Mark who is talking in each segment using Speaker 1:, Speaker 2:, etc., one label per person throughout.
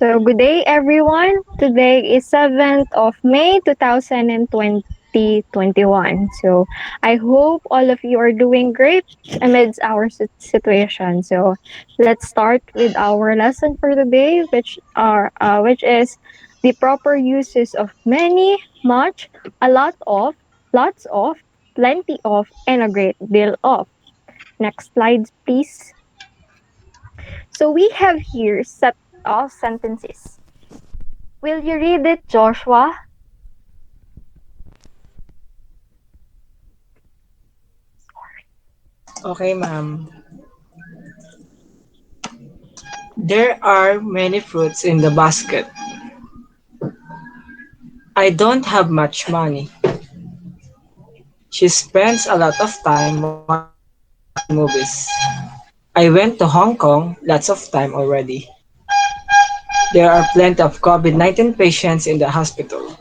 Speaker 1: So, good day everyone. Today is 7th of May 2021. So, I hope all of you are doing great amidst our situation. So, let's start with our lesson for today, which is the proper uses of many, much, a lot of, lots of, plenty of, and a great deal of. Next slide, please. So, we have here set of sentences. Will you read it, Joshua?
Speaker 2: Okay, ma'am. There are many fruits in the basket. I don't have much money. She spends a lot of time watching movies. I went to Hong Kong lots of time already. There are plenty of COVID-19 patients in the hospital.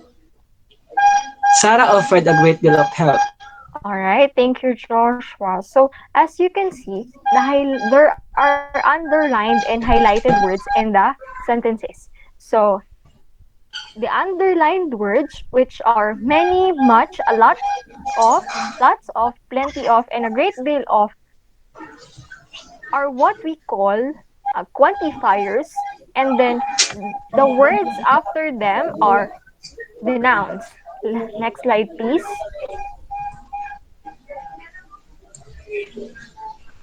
Speaker 2: Sarah offered a great deal of help.
Speaker 1: All right, thank you, Joshua. So, as you can see, there are underlined and highlighted words in the sentences. So, the underlined words, which are many, much, a lot of, lots of, plenty of, and a great deal of, are what we call quantifiers. And then the words after them are the nouns. Next slide, please.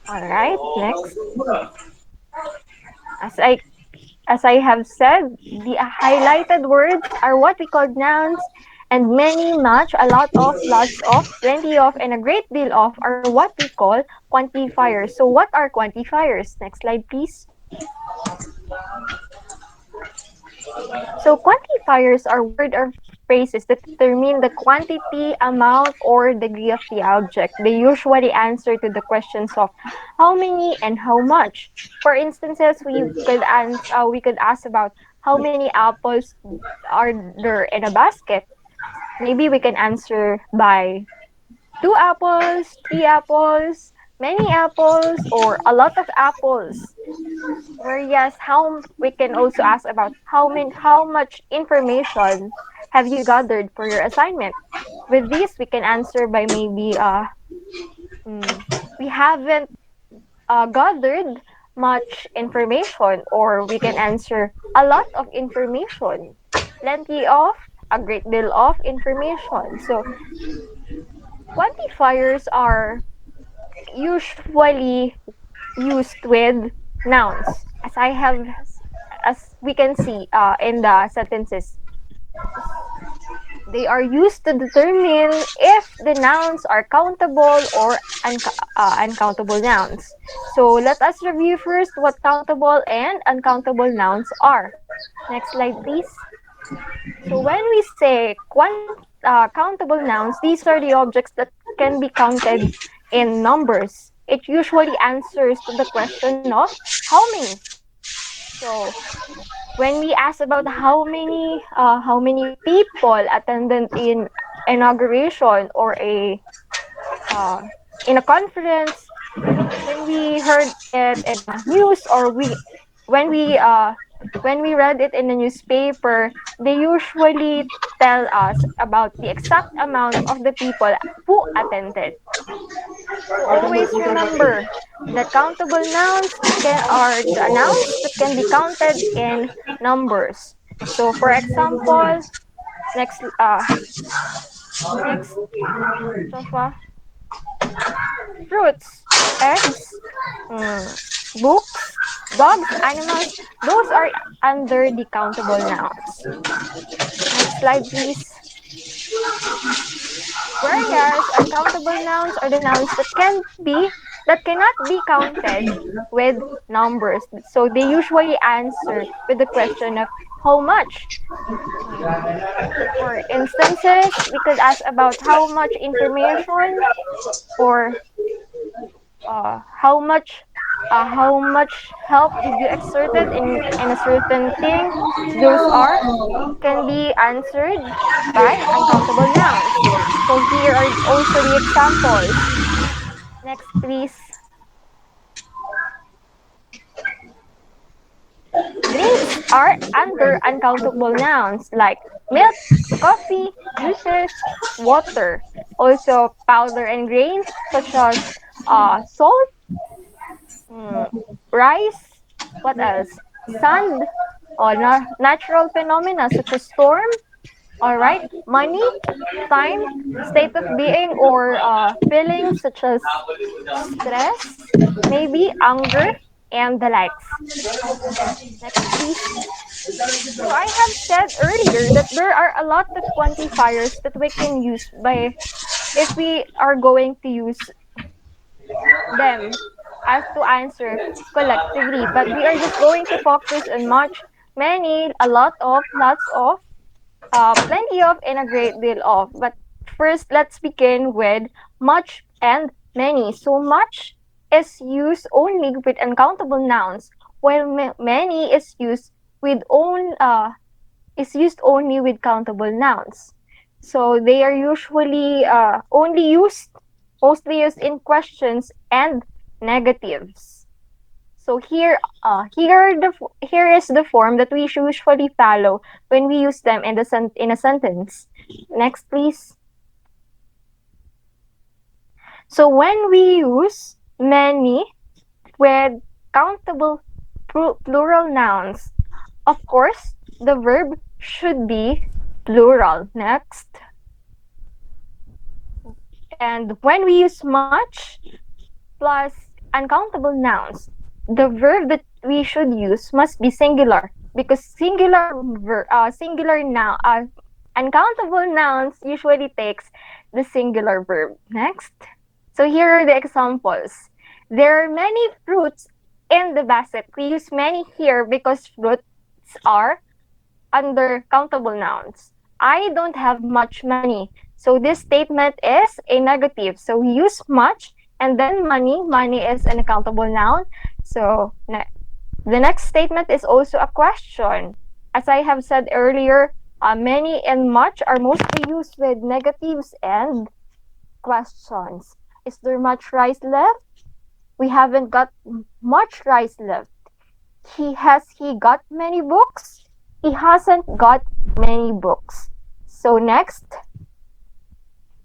Speaker 1: All right, next. As I as I have said, the highlighted words are what we call nouns, and many, much, a lot of, lots of, plenty of, and a great deal of are what we call quantifiers. So, what are quantifiers? Next slide, please. So, quantifiers are words or phrases that determine the quantity, amount, or degree of the object. They usually answer to the questions of how many and how much. For instances, we could ask about how many apples are there in a basket. Maybe we can answer by two apples, three apples, many apples, or a lot of apples. Whereas how we can also ask about how much information have you gathered for your assignment. With this, we can answer by maybe we haven't gathered much information, or we can answer a lot of information, plenty of, a great deal of information. So quantifiers are usually used with nouns, as we can see in the sentences. They are used to determine if the nouns are countable or uncountable nouns. So let us review first what countable and uncountable nouns are. Next slide, please. So when we say countable nouns, these are the objects that can be counted in numbers. It usually answers to the question of how many. So when we ask about how many people attended in inauguration or uh, in a conference, when we heard it in a news, or when we uh, when we read it in the newspaper, they usually tell us about the exact amount of the people who attended. So always remember that countable nouns are the nouns that can be counted in numbers. So for example, next next Joshua, fruits, eggs, mm, books, dogs, animals, those are under the countable nouns. Next slide, please. Whereas uncountable nouns are the nouns that cannot be counted with numbers. So they usually answer with the question of how much. For instances, we could ask about how much information, or how much help did you exerted in a certain thing. Those are can be answered by uncountable nouns. So here are also the examples. Next, please. Drinks are under uncountable nouns like milk, coffee, juices, water. Also, powder and grains such as salt, mm, rice, what else? Sand, or natural phenomena such as storm. All right, money, time, state of being, or feelings such as stress, maybe anger, and the likes. Next, please. So I have said earlier that there are a lot of quantifiers that we can use by if we are going to use them as to answer collectively. But we are just going to focus on much, many, a lot of, lots of, plenty of, and a great deal of. But first, let's begin with much and many. So much is used only with uncountable nouns, while many is used only with countable nouns. So they are usually only used, mostly used in questions and negatives. So here is the form that we usually follow when we use them in in a sentence. Next, please. So when we use many with countable plural nouns, of course, the verb should be plural. Next. And when we use much plus uncountable nouns, the verb that we should use must be singular because singular noun uncountable nouns usually takes the singular verb. Next. So here are the examples. There are many fruits in the basket. We use many here because fruits are under countable nouns. I don't have much money. So this statement is a negative. So we use much and then money. Money is an uncountable noun. So the next statement is also a question. As I have said earlier, many and much are mostly used with negatives and questions. Is there much rice left? We haven't got much rice left. He got many books? He hasn't got many books. So next,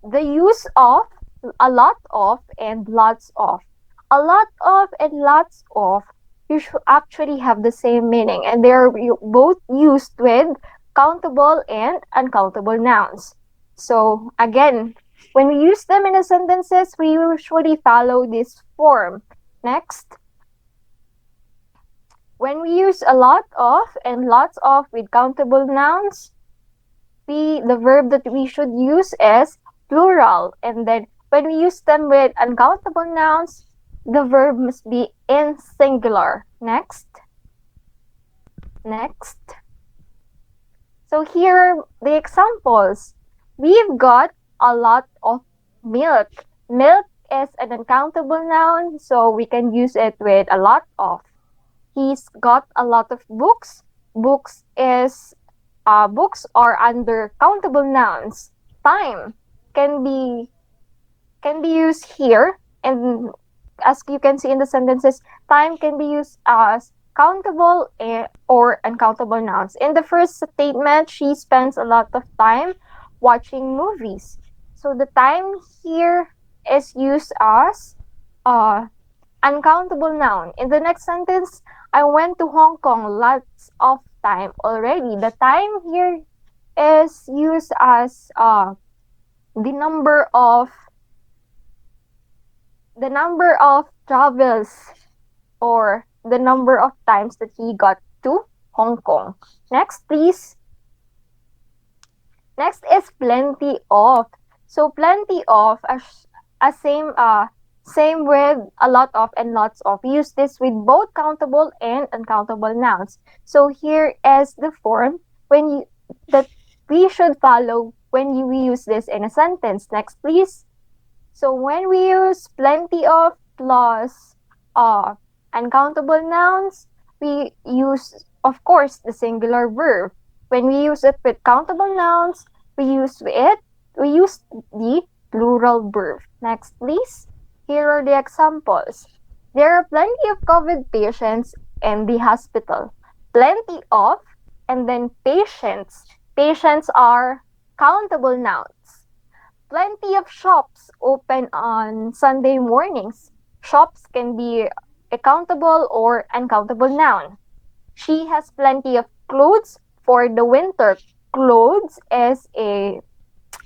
Speaker 1: the use of a lot of and lots of. A lot of and lots of actually have the same meaning and they are both used with countable and uncountable nouns. So again, when we use them in the sentences, we usually follow this form. Next, when we use a lot of and lots of with countable nouns, the verb that we should use is plural. And then when we use them with uncountable nouns, the verb must be in singular. Next. Next. So here are the examples. We've got a lot of milk. Milk is an uncountable noun, so we can use it with a lot of. He's got a lot of books. Books are under countable nouns. Time can be used here, and as you can see in the sentences, time can be used as countable or uncountable nouns. In the first statement, she spends a lot of time watching movies. So the time here is used as uncountable noun. In the next sentence, I went to Hong Kong lots of time already. The time here is used as the number of travels or the number of times that he got to Hong Kong. Next, please. Next is plenty of. So plenty of same with a lot of and lots of. We use this with both countable and uncountable nouns. So here is the form that we should follow when we use this in a sentence. Next, please. So when we use plenty of plus uncountable nouns, we use, of course, the singular verb. When we use it with countable nouns, we use the plural verb. Next, please. Here are the examples. There are plenty of COVID patients in the hospital. plenty of, and then patients. Patients are countable nouns. Plenty of shops open on Sunday mornings. Shops can be a countable or uncountable noun. She has plenty of clothes for the winter. Clothes is a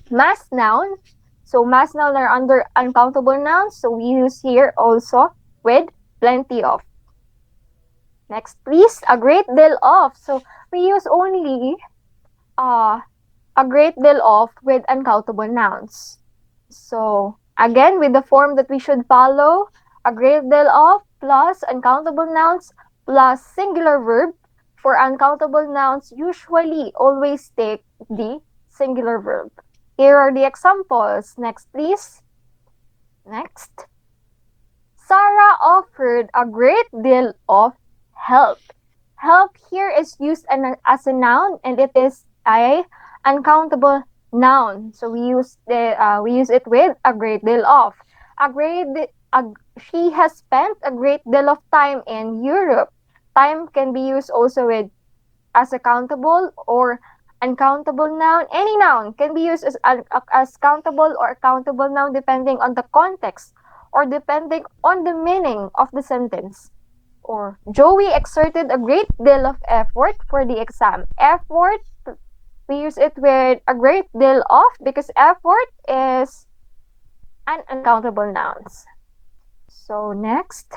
Speaker 1: mass noun. So mass noun are under uncountable nouns. So we use here also with plenty of. Next, please. A great deal of. So we use only uh, a great deal of with uncountable nouns. So again, with the form that we should follow, a great deal of plus uncountable nouns plus singular verb. For uncountable nouns, usually always take the singular verb. Here are the examples. Next, please. Next. Sarah offered a great deal of help. Help here is used as a noun, and it is a uncountable noun. So we use it with a great deal of. A great a, she has spent a great deal of time in Europe. Time can be used also with as a countable or uncountable noun. Any noun can be used as countable or countable noun depending on the context or depending on the meaning of the sentence. Or Joey exerted a great deal of effort for the exam. Effort, we use it with a great deal of because effort is an uncountable nouns. So next.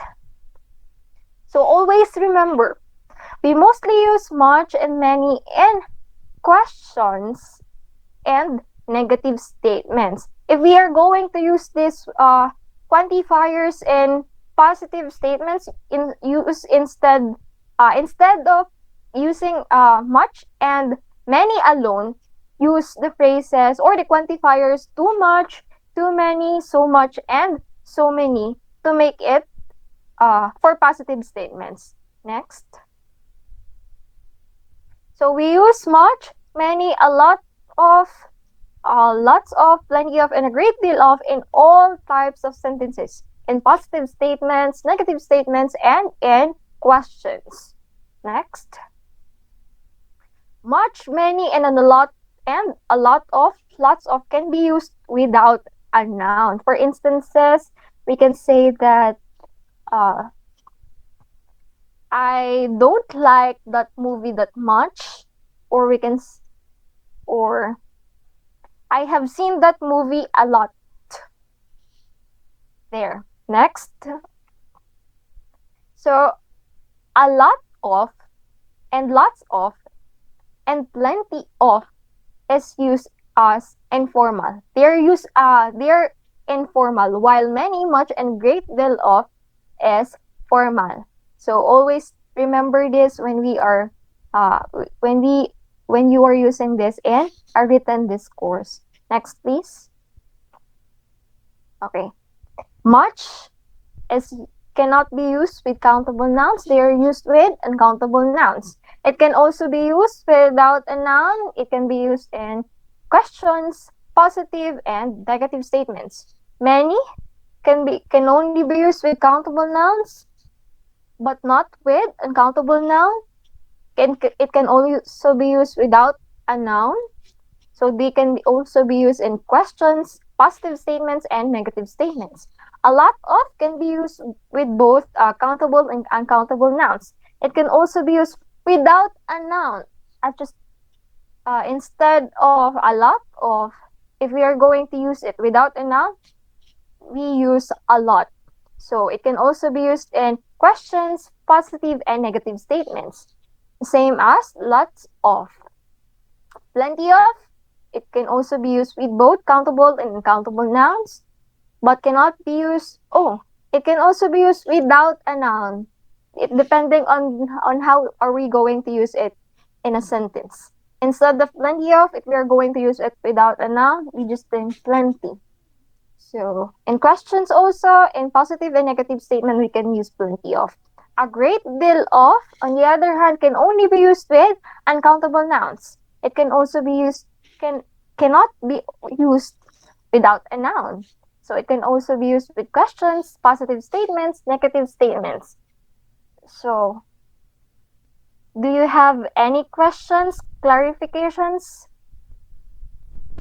Speaker 1: So always remember, we mostly use much and many in questions and negative statements. If we are going to use this quantifiers in positive statements, instead of using much and many alone, use the phrases or the quantifiers too much, too many, so much, and so many to make it for positive statements. Next. So we use much, many, a lot of, lots of, plenty of, and a great deal of in all types of sentences. In positive statements, negative statements, and in questions. Next. Much, many, and a lot of, lots of can be used without a noun. For instances, we can say that uh, I don't like that movie that much, or we can, or I have seen that movie a lot. There. Next. So, a lot of, and lots of, and plenty of is used as informal. They're informal, while many, much, and great deal of is formal. So always remember this when we are uh, when we when you are using this in a written discourse. Next, please. Okay. Much is cannot be used with countable nouns. They are used with uncountable nouns. It can also be used without a noun. It can be used in questions, positive and negative statements. Many can only be used with countable nouns, but not with uncountable noun. It can also be used without a noun. So they can also be used in questions, positive statements, and negative statements. A lot of can be used with both countable and uncountable nouns. It can also be used without a noun. I just instead of a lot of, if we are going to use it without a noun, we use a lot. So it can also be used in questions, positive and negative statements. Same as lots of. Plenty of, it can also be used with both countable and uncountable nouns, but cannot be used, it can also be used without a noun. It depending on how are we going to use it in a sentence. Instead of plenty of, if we are going to use it without a noun, we just think plenty. So, in questions also, in positive and negative statement, we can use plenty of. A great deal of, on the other hand, can only be used with uncountable nouns. It can also be used, cannot be used without a noun. So, it can also be used with questions, positive statements, negative statements. So, Do you have any questions, clarifications?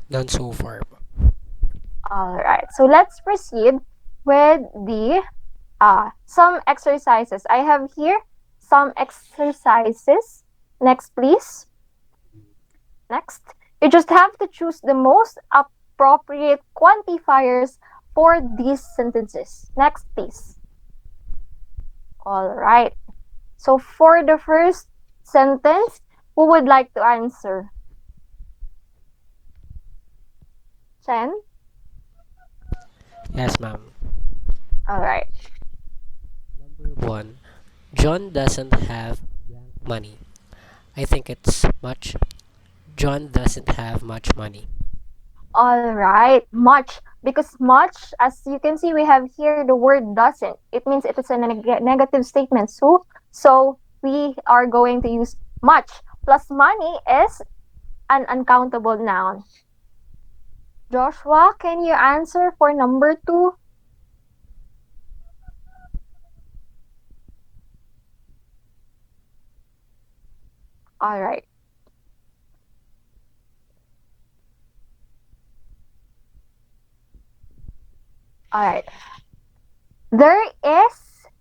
Speaker 3: None so far.
Speaker 1: All right. So let's proceed with the some exercises. I have here some exercises. Next, please. Next. You just have to choose the most appropriate quantifiers for these sentences. Next, please. All right. So for the first sentence, who would like to answer? Chen?
Speaker 3: Yes, ma'am.
Speaker 1: All right.
Speaker 3: Number one, John doesn't have money. I think it's much. John doesn't have much money.
Speaker 1: All right. Much. Because much, as you can see, we have here the word doesn't. It means it is a negative statement. So we are going to use much. Plus money is an uncountable noun. Joshua, can you answer for number two? All right. All right. There is,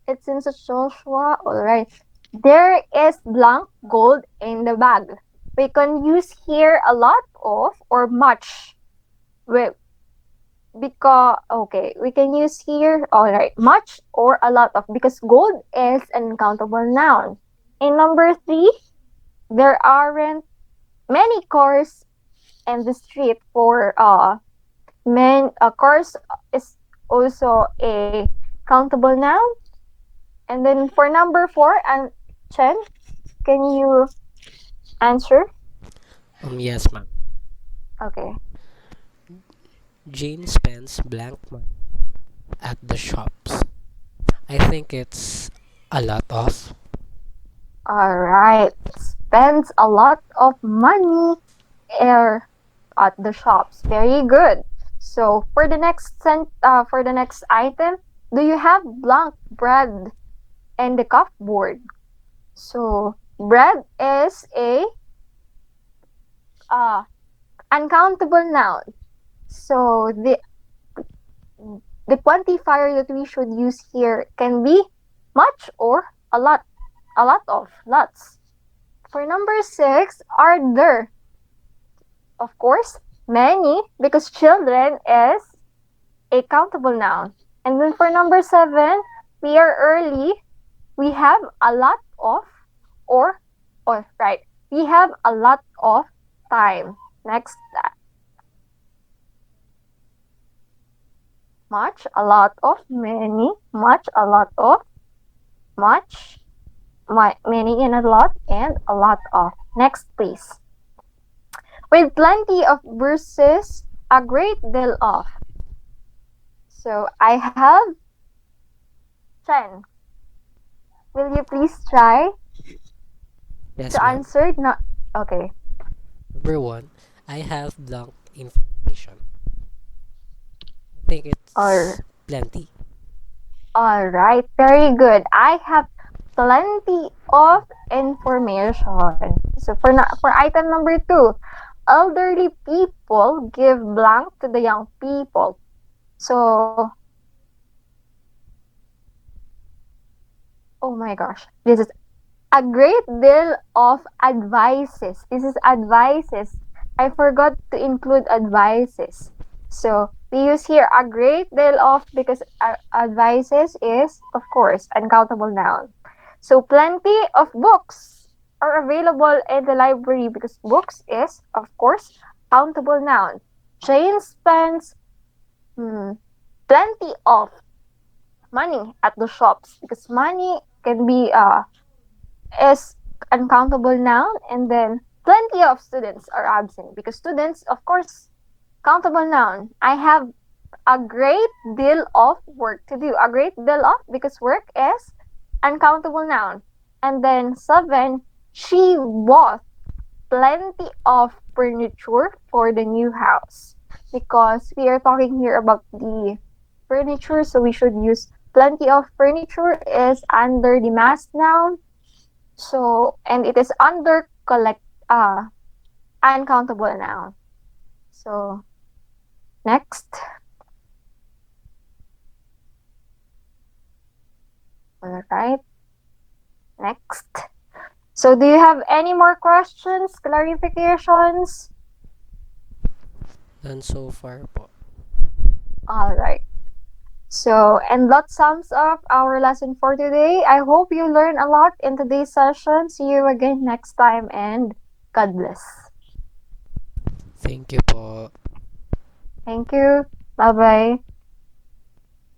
Speaker 1: it seems that Joshua, all right. There is blank gold in the bag. We can use here a lot of or much. We, because, okay, we can use here, all right, much or a lot of because gold is an uncountable noun. In number three, there aren't many cars in the street for cars is also a countable noun. And then for number four, and Chen, can you answer?
Speaker 3: Yes, ma'am.
Speaker 1: Okay.
Speaker 3: Jane spends blank money at the shops. I think it's a lot of.
Speaker 1: All right. Spends a lot of money er, at the shops. Very good. So for the next item, do you have blank bread and the cupboard? So bread is a uh, uncountable noun. So the quantifier that we should use here can be much or a lot of, lots. For number six, are there? Of course, many, because children is a countable noun. And then for number seven, we are early. We have a lot of, or, right, we have a lot of time. Next, much, a lot of, many, much, a lot of, much, many and a lot, and a lot of. Next, please. With plenty of versus a great deal of. So I have 10. Will you please try
Speaker 3: Yes,
Speaker 1: to
Speaker 3: ma'am.
Speaker 1: answer? Not okay.
Speaker 3: Number one, I have blank information. I think it's
Speaker 1: Or
Speaker 3: plenty.
Speaker 1: all right, very good. I have plenty of information. So for item number two, elderly people give blank to the young people. So oh my gosh, this is a great deal of advices. This is advices. I forgot to include advices. So we use here a great deal of because advices is, of course, uncountable noun. So plenty of books are available in the library because books is, of course, countable noun. Jane spends plenty of money at the shops because money can be is uncountable noun, and then plenty of students are absent because students, of course, countable noun. I have a great deal of work to do. A great deal of because work is uncountable noun. And then seven, she bought plenty of furniture for the new house because we are talking here about the furniture, so we should use plenty of furniture is under the mass noun. So, and it is under uncountable noun. So, next. All right, next. So, do you have any more questions, clarifications?
Speaker 3: None so far po.
Speaker 1: All right. So, and that sums up our lesson for today. I hope you learned a lot in today's session. See you again next time and God bless.
Speaker 3: Thank you po.
Speaker 1: Thank you. Bye bye.